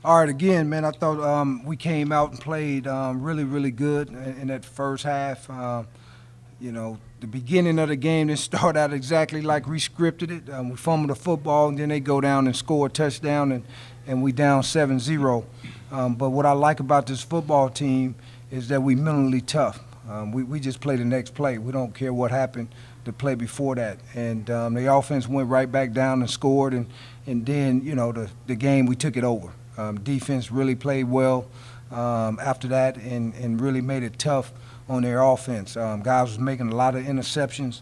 All right, again, man, I thought we came out and played really, really good in that first half. The beginning of the game didn't start out exactly like we scripted it. We fumbled the football, and then they go down and score a touchdown, and we down 7-0. But what I like about this football team is that we mentally tough. We just play the next play. We don't care what happened the play before that. And the offense went right back down and scored, and then, the game, we took it over. Defense really played well after that and really made it tough on their offense. Guys was making a lot of interceptions.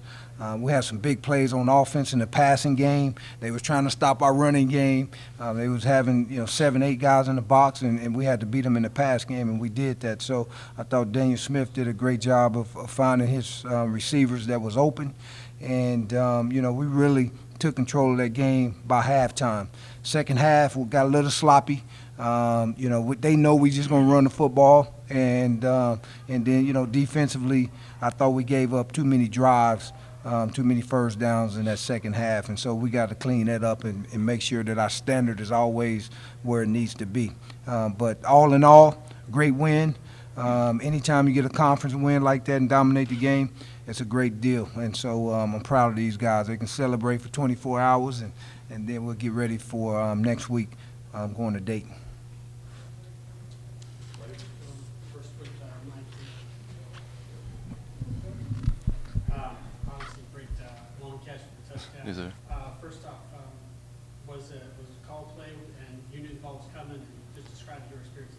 We had some big plays on offense in the passing game. They was trying to stop our running game. They was having 7, 8 guys in the box, and we had to beat them in the pass game, and we did that. So I thought Daniel Smith did a great job of finding his receivers that was open, and we really took control of that game by halftime. Second half, we got a little sloppy. They know we just gonna run the football, and then defensively, I thought we gave up too many drives, too many first downs in that second half, and so we got to clean that up and make sure that our standard is always where it needs to be. But all in all, great win. Anytime you get a conference win like that and dominate the game, it's a great deal, and so I'm proud of these guys. They can celebrate for 24 hours, and then we'll get ready for next week going to Dayton. First with Mike. Obviously, great long catch for the touchdown. Yes, sir. First off, was it a call play, and you knew the ball was coming, and just describe your experiences?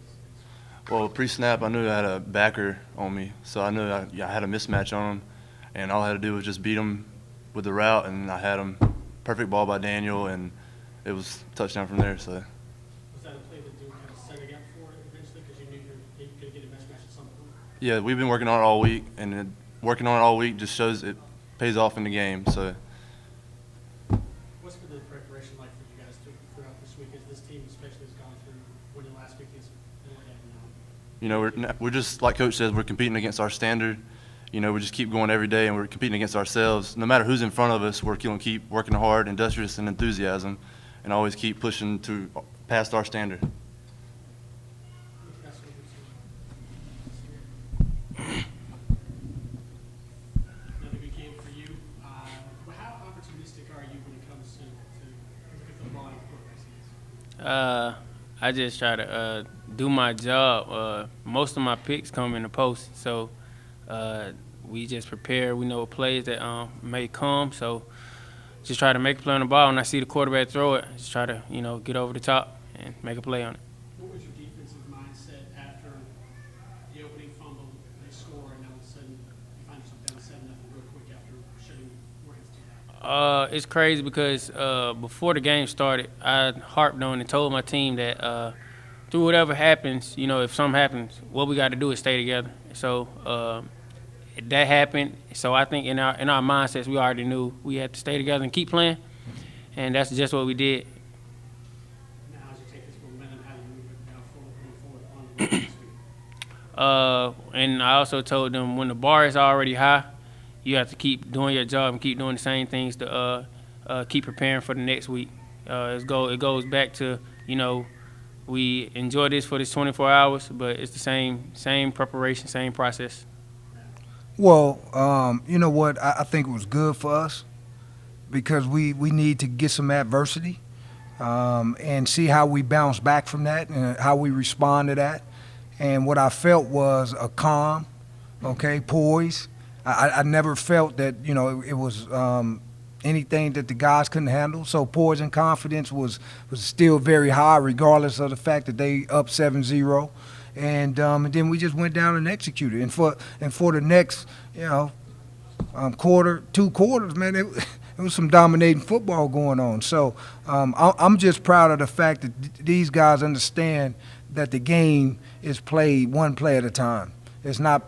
Well, pre-snap, I knew I had a backer on me, so I knew I had a mismatch on him, and all I had to do was just beat him with the route, and I had him. Perfect ball by Daniel, and it was touchdown from there. So. Was that a play that you kind of set it up for it eventually, because you knew you could get a mismatch at some point? Yeah, we've been working on it all week, and working on it all week just shows it pays off in the game. So. What's been the preparation like for you guys throughout this week, as this team especially has gone through winning last week against We're just like Coach says, we're competing against our standard. We just keep going every day, and we're competing against ourselves. No matter who's in front of us, we're going to keep working hard, industrious, and enthusiasm, and always keep pushing to past our standard. Another good game for you. How opportunistic are you when it comes to the football and quarterback? I just try to do my job. Most of my picks come in the post, so we just prepare. We know what plays that may come, so just try to make a play on the ball. When I see the quarterback throw it, just try to get over the top and make a play on it. What was your defensive mindset after the opening fumble, they score, and all of a sudden you find yourself down 7-0 real quick after shutting Morgan's team? It's crazy because before the game started, I harped on and told my team that through whatever happens, if something happens, what we got to do is stay together. So that happened. So I think in our mindsets, we already knew we had to stay together and keep playing, and that's just what we did. Now, as you take this momentum, how do you move it now forward on this week? And I also told them when the bar is already high, you have to keep doing your job and keep doing the same things to keep preparing for the next week. It goes back to, we enjoy this for this 24 hours, but it's the same preparation, same process. Well, you know what? I think it was good for us because we need to get some adversity and see how we bounce back from that and how we respond to that. And what I felt was a calm, poise. I never felt that, it was anything that the guys couldn't handle. So poise and confidence was still very high regardless of the fact that they up 7-0. And then we just went down and executed. And for the next, quarter, 2 quarters, man, it was some dominating football going on. So I'm just proud of the fact that these guys understand that the game is played one play at a time. It's not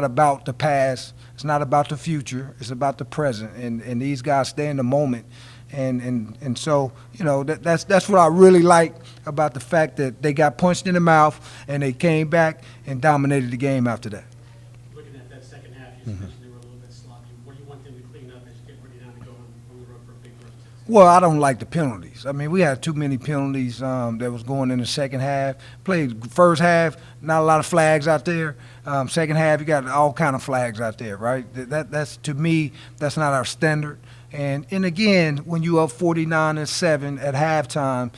about the past. It's not about the future. It's about the present. And these guys stay in the moment. And so, that's what I really like about the fact that they got punched in the mouth and they came back and dominated the game after that. Looking at that second half, you mentioned they were a little bit sloppy. What do you want them to clean up as you get ready now to go on the road for a big run? Well, I don't like the penalties. I mean, we had too many penalties that was going in the second half. Played first half, not a lot of flags out there. Second half, you got all kind of flags out there, right? That's to me, that's not our standard. And again, when you up 49-7 at halftime,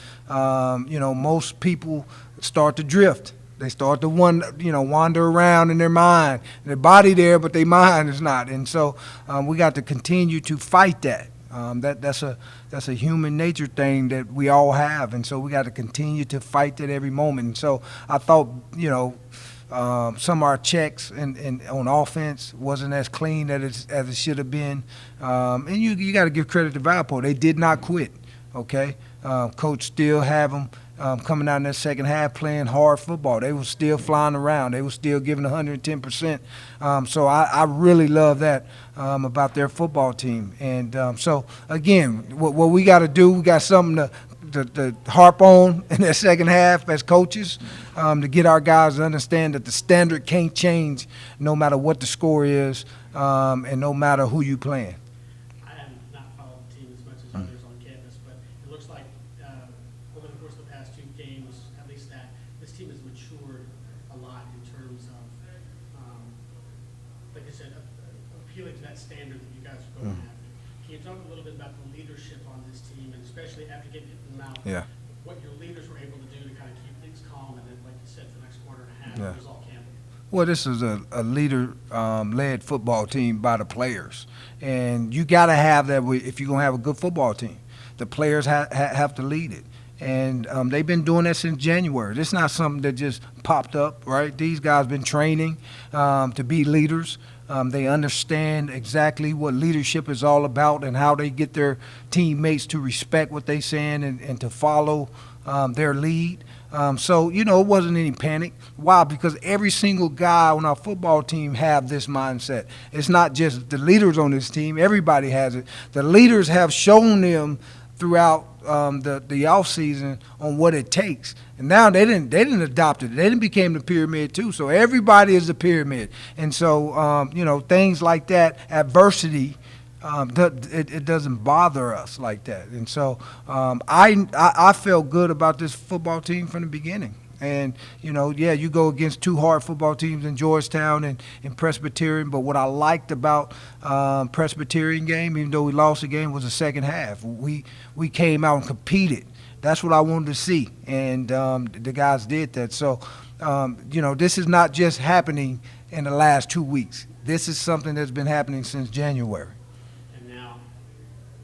most people start to drift. They start to wander around in their mind. Their body there, but their mind is not. And so we got to continue to fight that. That's a human nature thing that we all have, and so we got to continue to fight that every moment. And so I thought, some of our checks and on offense wasn't as clean as it should have been. And you got to give credit to Valpo. They did not quit. Okay, coach still have them coming out in that second half playing hard football. They were still flying around. They were still giving 110%. So I really love that about their football team. And so, again, what we got to do, we got something to harp on in that second half as coaches to get our guys to understand that the standard can't change no matter what the score is and no matter who you playing. I have not followed the team as much as others on campus, but it looks like over the course of the past 2 games, at least that this team has matured a lot in terms of, like I said, appealing to that standard that you guys are going after. Can you talk a little bit about the leadership on this team, and especially after getting hit in the mouth, what your leaders were able to do to kind of keep things calm, and then, like you said, for the next quarter and a half, it was all Campbell? Well, this is a leader-led football team by the players, and you got to have that if you're going to have a good football team. The players have to lead it, and they've been doing that since January. This is not something that just popped up, right? These guys been training to be leaders. They understand exactly what leadership is all about and how they get their teammates to respect what they're saying and to follow their lead. So, it wasn't any panic. Why? Because every single guy on our football team have this mindset. It's not just the leaders on this team. Everybody has it. The leaders have shown them throughout the off season on what it takes, and now they didn't adopt it. They didn't became the pyramid too. So everybody is the pyramid, and so things like that, adversity, it doesn't bother us like that. And so I felt good about this football team from the beginning. And, you go against 2 hard football teams in Georgetown and Presbyterian, but what I liked about Presbyterian game, even though we lost the game, was the second half. We came out and competed. That's what I wanted to see, and the guys did that. So, this is not just happening in the last 2 weeks. This is something that's been happening since January. And now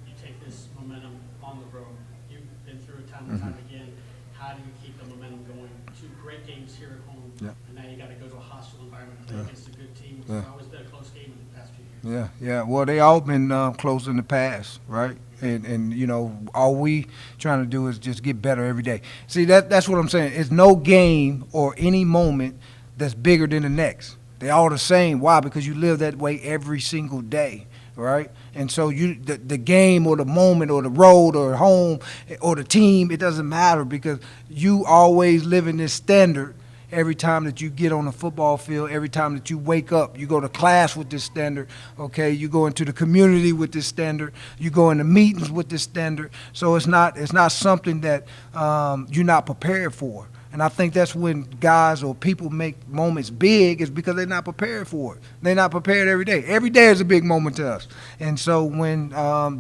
you take this momentum on the road. You've been through it time and time again. How do you keep the momentum going? 2 great games here at home, and now you got to go to a hostile environment and play against a good team. It's always been a close game in the past few years. Yeah. Well, they all been close in the past, right? And all we trying to do is just get better every day. See, that's what I'm saying. It's no game or any moment that's bigger than the next. They all the same. Why? Because you live that way every single day, right? And so the game or the moment or the road or home or the team, it doesn't matter because you always live in this standard every time that you get on the football field, every time that you wake up. You go to class with this standard, okay? You go into the community with this standard. You go into meetings with this standard. So it's not something that you're not prepared for. And I think that's when guys or people make moments big is because they're not prepared for it. They're not prepared every day. Every day is a big moment to us. And so when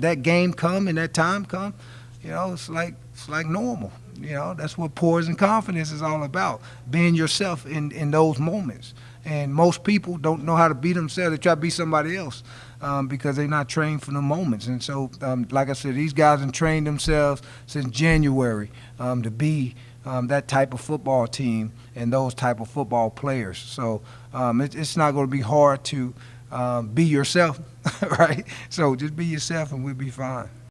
that game come and that time come, it's like normal. That's what poise and confidence is all about, being yourself in those moments. And most people don't know how to be themselves. They try to be somebody else because they're not trained for the moments. And so, like I said, these guys have trained themselves since January to be that type of football team and those type of football players. So it's not going to be hard to be yourself, right? So just be yourself and we'll be fine.